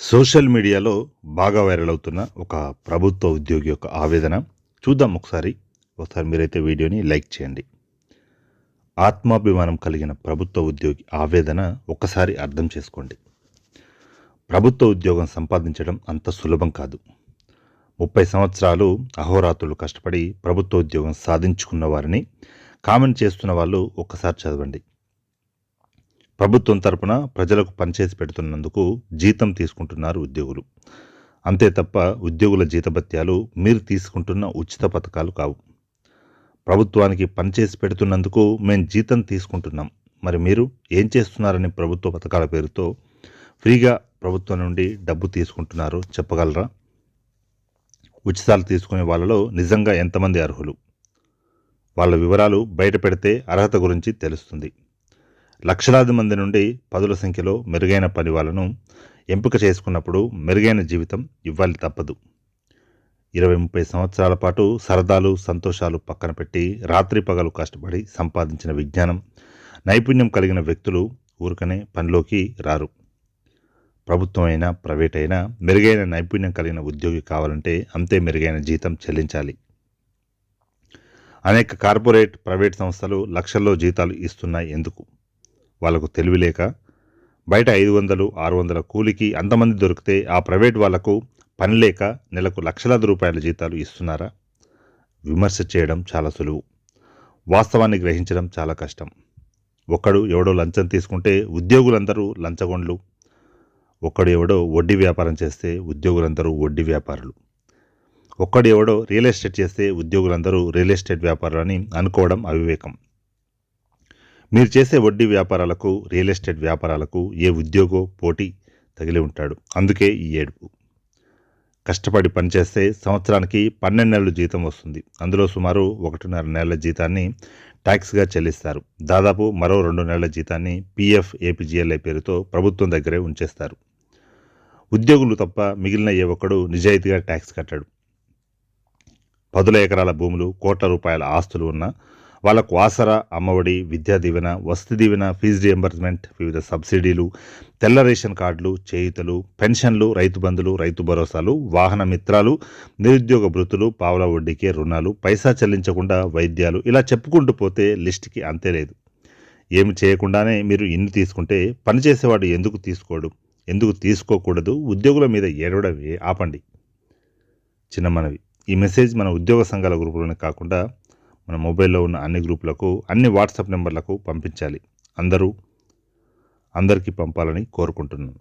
Social మీడియాలో బాగా viral అవుతున్న ఒక ప్రభుత్వ ఉద్యోగి యొక్క ఆవేదన చూద్దాం ఒకసారి. మీరైతే వీడియోని లైక్ చేయండి. ఆత్మాభిమానం కలిగిన ప్రభుత్వ ఉద్యోగి ఆవేదన ఒక్కసారి అర్థం చేసుకోండి. ప్రభుత్వ ఉద్యోగం సంపాదించడం అంత సులభం కాదు. 30 సంవత్సరాలు అహోరాత్రులు కష్టపడి ప్రభుత్వ ఉద్యోగం సాధించుకున్న వారిని కామెంట్ చేస్తున్న వాళ్ళు ఒక్కసారి చదవండి. ప్రభుత్వం తరపున ప్రజలకు పనిచేసి పెడుతున్నందుకు జీతం తీసుకుంటున్నారు ఉద్యోగులు. అంతే తప్ప ఉద్యోగుల జీతభత్యాలు మీరు తీసుకుంటున్న ఉచిత పథకాలు కావు. ప్రభుత్వానికి పనిచేసి పెడుతున్నందుకు మేము జీతం తీసుకుంటున్నాం, మరి మీరు ఏం చేస్తున్నారని ప్రభుత్వ పథకాల పేరుతో ఫ్రీగా ప్రభుత్వం నుండి డబ్బు తీసుకుంటున్నారో చెప్పగలరా? ఉచితాలు తీసుకునే వాళ్ళలో నిజంగా ఎంతమంది అర్హులు? వాళ్ళ వివరాలు బయట పెడితే అర్హత గురించి తెలుస్తుంది. లక్షలాది మంది నుండి పదుల సంఖ్యలో మెరుగైన పని వాళ్ళను ఎంపిక చేసుకున్నప్పుడు మెరుగైన జీవితం ఇవ్వాలి తప్పదు. 20-30 సంవత్సరాల పాటు సరదాలు సంతోషాలు పక్కన పెట్టి రాత్రి పగలు కష్టపడి సంపాదించిన విజ్ఞానం నైపుణ్యం కలిగిన వ్యక్తులు ఊరికనే పనిలోకి రారు. ప్రభుత్వం అయినా ప్రైవేట్ అయినా మెరుగైన నైపుణ్యం కలిగిన ఉద్యోగి కావాలంటే అంతే మెరుగైన జీతం చెల్లించాలి. అనేక కార్పొరేట్ ప్రైవేట్ సంస్థలు లక్షల్లో జీతాలు ఇస్తున్నాయి ఎందుకు? వాళ్లకు తెలివి లేక? బయట 500-600 కూలికి అంతమంది దొరికితే ఆ ప్రైవేట్ వాళ్లకు పని లేక నెలకు లక్షలాది రూపాయల జీతాలు ఇస్తున్నారా? విమర్శ చేయడం చాలా సులువు, వాస్తవాన్ని గ్రహించడం చాలా కష్టం. ఒక్కడు ఎవడో లంచం తీసుకుంటే ఉద్యోగులందరూ లంచగొండ్లు, ఒక్కడు ఎవడో వడ్డీ వ్యాపారం చేస్తే ఉద్యోగులందరూ వడ్డీ వ్యాపారులు, ఒక్కడు ఎవడో రియల్ ఎస్టేట్ చేస్తే ఉద్యోగులందరూ రియల్ ఎస్టేట్ వ్యాపారులు అని అనుకోవడం అవివేకం. మీరు చేసే వడ్డీ వ్యాపారాలకు రియల్ ఎస్టేట్ వ్యాపారాలకు ఏ ఉద్యోగో పోటీ తగిలి ఉంటాడు. అందుకే ఈ ఏడుపు. కష్టపడి పనిచేస్తే సంవత్సరానికి 12 నెలలు జీతం వస్తుంది. అందులో సుమారు 1.5 నెలల జీతాన్ని ట్యాక్స్గా చెల్లిస్తారు. దాదాపు మరో 2 నెలల జీతాన్ని పీఎఫ్ ఏపీజీఎల్ఐ పేరుతో ప్రభుత్వం దగ్గరే ఉంచేస్తారు. ఉద్యోగులు తప్ప మిగిలిన ఏ ఒక్కడు నిజాయితీగా ట్యాక్స్ కట్టాడు. 10 ఎకరాల భూములు, కోట్ల రూపాయల ఆస్తులు ఉన్న వాళ్లకు ఆసరా, అమ్మఒడి, విద్యా దీవెన, వసతి దీవెన, ఫీజు రియంబర్స్మెంట్, వివిధ సబ్సిడీలు, తెల్ల రేషన్ కార్డులు, చేయూతలు, పెన్షన్లు, రైతు బంధులు, రైతు భరోసాలు, వాహన మిత్రాలు, నిరుద్యోగ భృతులు, పావుల వడ్డీకే రుణాలు, పైసా చెల్లించకుండా వైద్యాలు, ఇలా చెప్పుకుంటూ పోతే లిస్టుకి అంతే లేదు. ఏమి చేయకుండానే మీరు ఇన్ని తీసుకుంటే పనిచేసేవాడు ఎందుకు తీసుకోడు? ఎందుకు తీసుకోకూడదు? ఉద్యోగుల మీద ఏడవడమే ఆపండి. చిన్న మనవి, ఈ మెసేజ్ మన ఉద్యోగ సంఘాల గ్రూపులోనే కాకుండా మన మొబైల్లో ఉన్న అన్ని గ్రూపులకు, అన్ని వాట్సాప్ నెంబర్లకు పంపించాలి. అందరికీ పంపాలని కోరుకుంటున్నాను.